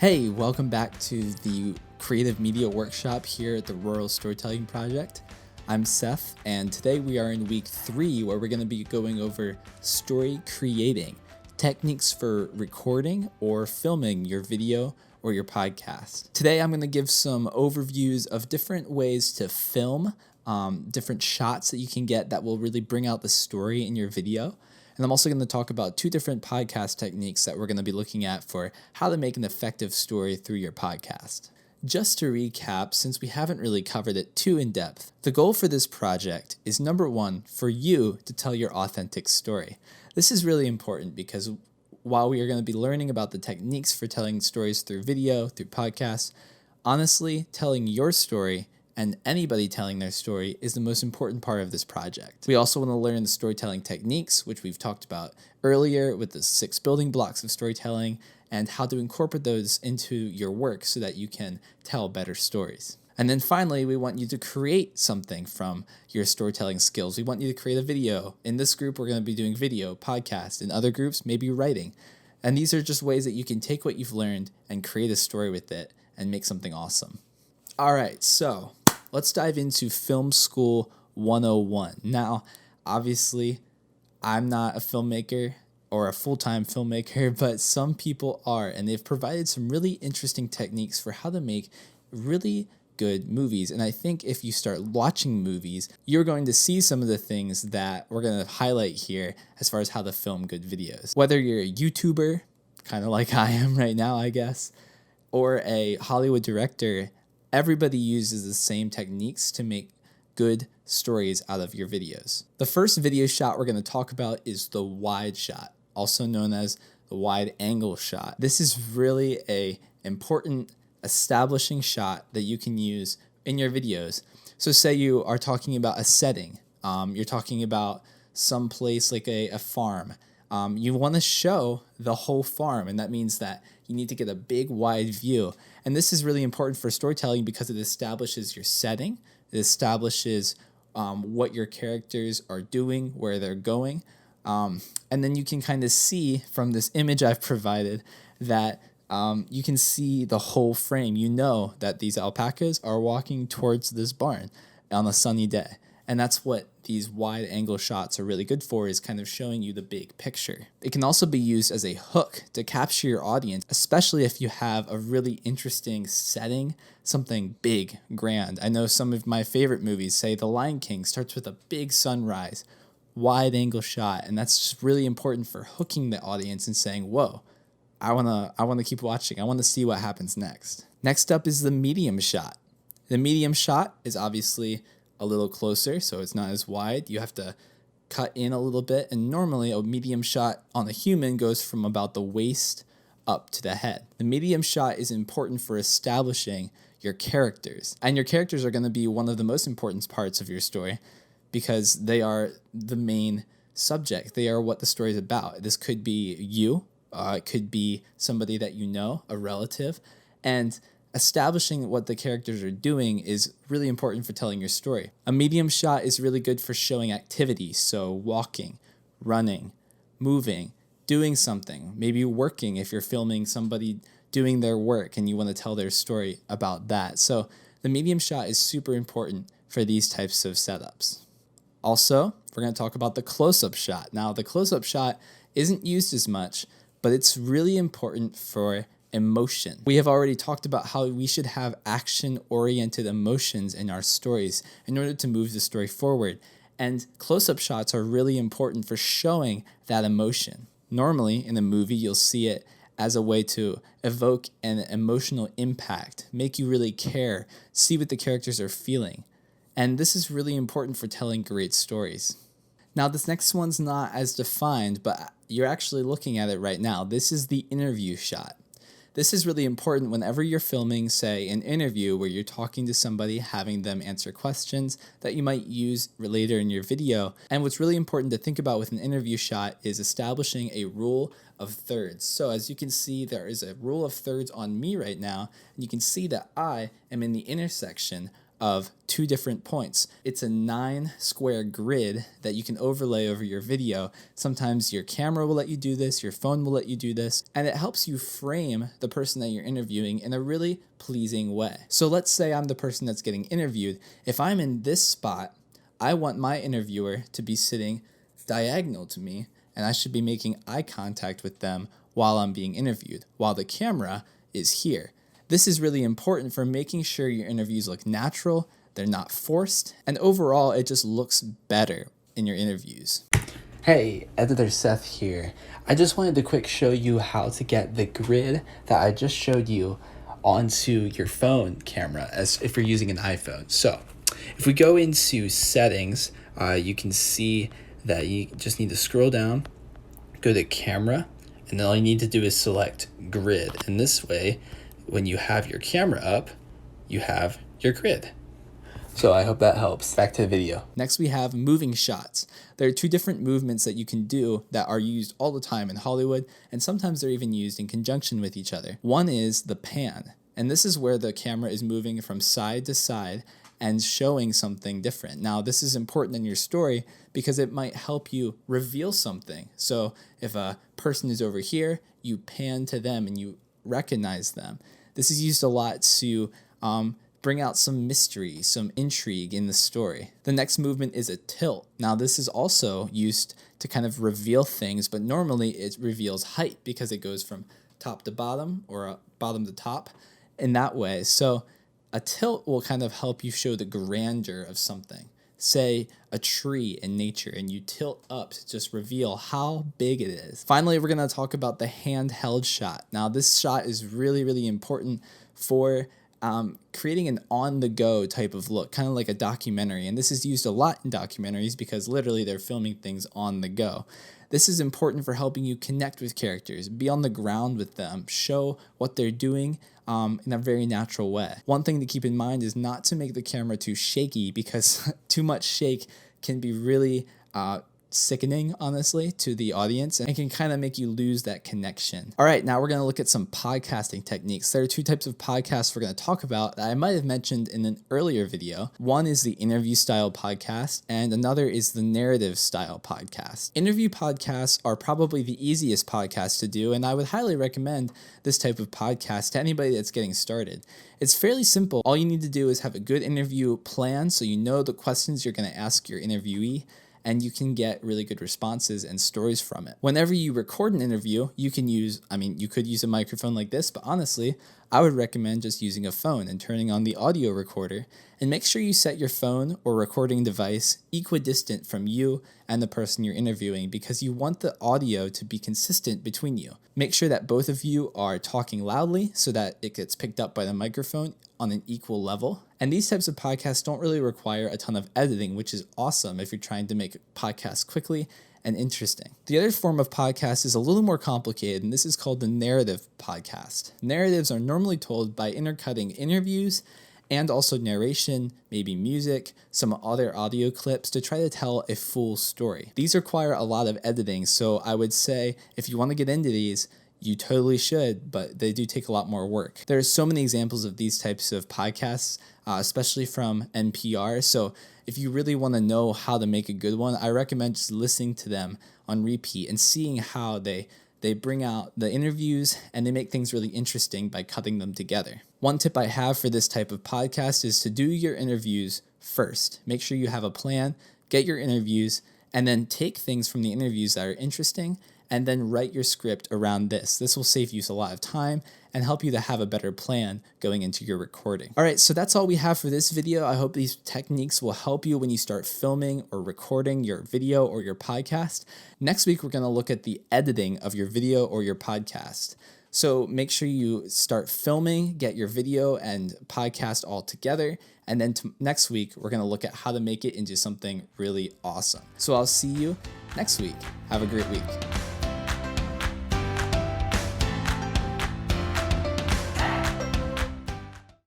Hey, welcome back to the Creative Media Workshop here at the Rural Storytelling Project. I'm Seth, and today we are in week 3 where we're going to be going over story creating, techniques for recording or filming your video or your podcast. Today I'm going to give some overviews of different ways to film, different shots that you can get that will really bring out the story in your video. And I'm also going to talk about 2 different podcast techniques that we're going to be looking at for how to make an effective story through your podcast. Just to recap, since we haven't really covered it too in depth, the goal for this project is number 1, for you to tell your authentic story. This is really important because while we are going to be learning about the techniques for telling stories through video, through podcasts, honestly, telling your story and anybody telling their story is the most important part of this project. We also want to learn the storytelling techniques, which we've talked about earlier with the 6 building blocks of storytelling, and how to incorporate those into your work so that you can tell better stories. And then finally, we want you to create something from your storytelling skills. We want you to create a video. In this group, we're going to be doing video, podcast. In other groups, maybe writing. And these are just ways that you can take what you've learned and create a story with it and make something awesome. All right, so let's dive into Film School 101. Now, obviously, I'm not a filmmaker or a full-time filmmaker, but some people are, and they've provided some really interesting techniques for how to make really good movies. And I think if you start watching movies, you're going to see some of the things that we're going to highlight here as far as how to film good videos. Whether you're a YouTuber, kind of like I am right now, I guess, or a Hollywood director, everybody uses the same techniques to make good stories out of your videos. The first video shot we're going to talk about is the wide shot, also known as the wide angle shot. This is really an important establishing shot that you can use in your videos. So say you are talking about a setting. You're talking about some place like a farm. You want to show the whole farm, and that means that you need to get a big wide view. And this is really important for storytelling because it establishes your setting, it establishes what your characters are doing, where they're going, and then you can kind of see from this image I've provided that you can see the whole frame. You know that these alpacas are walking towards this barn on a sunny day. And that's what these wide angle shots are really good for, is kind of showing you the big picture. It can also be used as a hook to capture your audience, especially if you have a really interesting setting, something big, grand. I know some of my favorite movies, say The Lion King, starts with a big sunrise, wide angle shot, and that's just really important for hooking the audience and saying, whoa, I wanna keep watching. I want to see what happens next. Next up is the medium shot. The medium shot is obviously a little closer, so it's not as wide. You have to cut in a little bit, and normally a medium shot on a human goes from about the waist up to the head. The medium shot is important for establishing your characters, and your characters are going to be one of the most important parts of your story because they are the main subject. They are what the story is about. This could be you, it could be somebody that you know, a relative, and establishing what the characters are doing is really important for telling your story. A medium shot is really good for showing activity, so walking, running, moving, doing something, maybe working if you're filming somebody doing their work and you want to tell their story about that. So the medium shot is super important for these types of setups. Also, we're going to talk about the close-up shot. Now, the close-up shot isn't used as much, but it's really important for emotion. We have already talked about how we should have action-oriented emotions in our stories in order to move the story forward. And close-up shots are really important for showing that emotion. Normally, in a movie, you'll see it as a way to evoke an emotional impact, make you really care, see what the characters are feeling. And this is really important for telling great stories. Now, this next one's not as defined, but you're actually looking at it right now. This is the interview shot. This is really important whenever you're filming, say, an interview where you're talking to somebody, having them answer questions that you might use later in your video. And what's really important to think about with an interview shot is establishing a rule of thirds. So as you can see, there is a rule of thirds on me right now, and you can see that I am in the intersection of 2 different points. It's a 9 square grid that you can overlay over your video. Sometimes your camera will let you do this, your phone will let you do this, and it helps you frame the person that you're interviewing in a really pleasing way. So let's say I'm the person that's getting interviewed. If I'm in this spot, I want my interviewer to be sitting diagonal to me, and I should be making eye contact with them while I'm being interviewed, while the camera is here. This is really important for making sure your interviews look natural, they're not forced, and overall it just looks better in your interviews. Hey, Editor Seth here. I just wanted to quick show you how to get the grid that I just showed you onto your phone camera as if you're using an iPhone. So if we go into settings, you can see that you just need to scroll down, go to camera, and then all you need to do is select grid. And this way, when you have your camera up, you have your grid. So I hope that helps. Back to the video. Next we have moving shots. There are 2 different movements that you can do that are used all the time in Hollywood, and sometimes they're even used in conjunction with each other. One is the pan, and this is where the camera is moving from side to side and showing something different. Now, this is important in your story because it might help you reveal something. So if a person is over here, you pan to them and you recognize them. This is used a lot to bring out some mystery, some intrigue in the story. The next movement is a tilt. Now, this is also used to kind of reveal things, but normally it reveals height because it goes from top to bottom or bottom to top in that way. So a tilt will kind of help you show the grandeur of something. Say a tree in nature, and you tilt up to just reveal how big it is. Finally, we're going to talk about the handheld shot. Now, this shot is really, really important for creating an on-the-go type of look, kind of like a documentary. And this is used a lot in documentaries because literally they're filming things on the go. This is important for helping you connect with characters, be on the ground with them, show what they're doing in a very natural way. One thing to keep in mind is not to make the camera too shaky because too much shake can be really sickening, honestly, to the audience, and it can kind of make you lose that connection. All right, now we're going to look at some podcasting techniques. There are 2 types of podcasts we're going to talk about that I might have mentioned in an earlier video. One is the interview style podcast, and another is the narrative style podcast. Interview podcasts are probably the easiest podcast to do, and I would highly recommend this type of podcast to anybody that's getting started. It's fairly simple. All you need to do is have a good interview plan so you know the questions you're going to ask your interviewee, and you can get really good responses and stories from it. Whenever you record an interview, you can use, you could use a microphone like this, but honestly, I would recommend just using a phone and turning on the audio recorder, and make sure you set your phone or recording device equidistant from you and the person you're interviewing because you want the audio to be consistent between you. Make sure that both of you are talking loudly so that it gets picked up by the microphone on an equal level. And these types of podcasts don't really require a ton of editing, which is awesome if you're trying to make podcasts quickly and interesting. The other form of podcast is a little more complicated, and this is called the narrative podcast. Narratives are normally told by intercutting interviews and also narration, maybe music, some other audio clips to try to tell a full story. These require a lot of editing, so I would say if you want to get into these, you totally should, but they do take a lot more work. There are so many examples of these types of podcasts, especially from NPR. So if you really want to know how to make a good one, I recommend just listening to them on repeat and seeing how they bring out the interviews and they make things really interesting by cutting them together. One tip I have for this type of podcast is to do your interviews first. Make sure you have a plan, get your interviews, and then take things from the interviews that are interesting and then write your script around this. This will save you a lot of time and help you to have a better plan going into your recording. All right, so that's all we have for this video. I hope these techniques will help you when you start filming or recording your video or your podcast. Next week, we're gonna look at the editing of your video or your podcast. So make sure you start filming, get your video and podcast all together. And then next week, we're gonna look at how to make it into something really awesome. So I'll see you next week. Have a great week.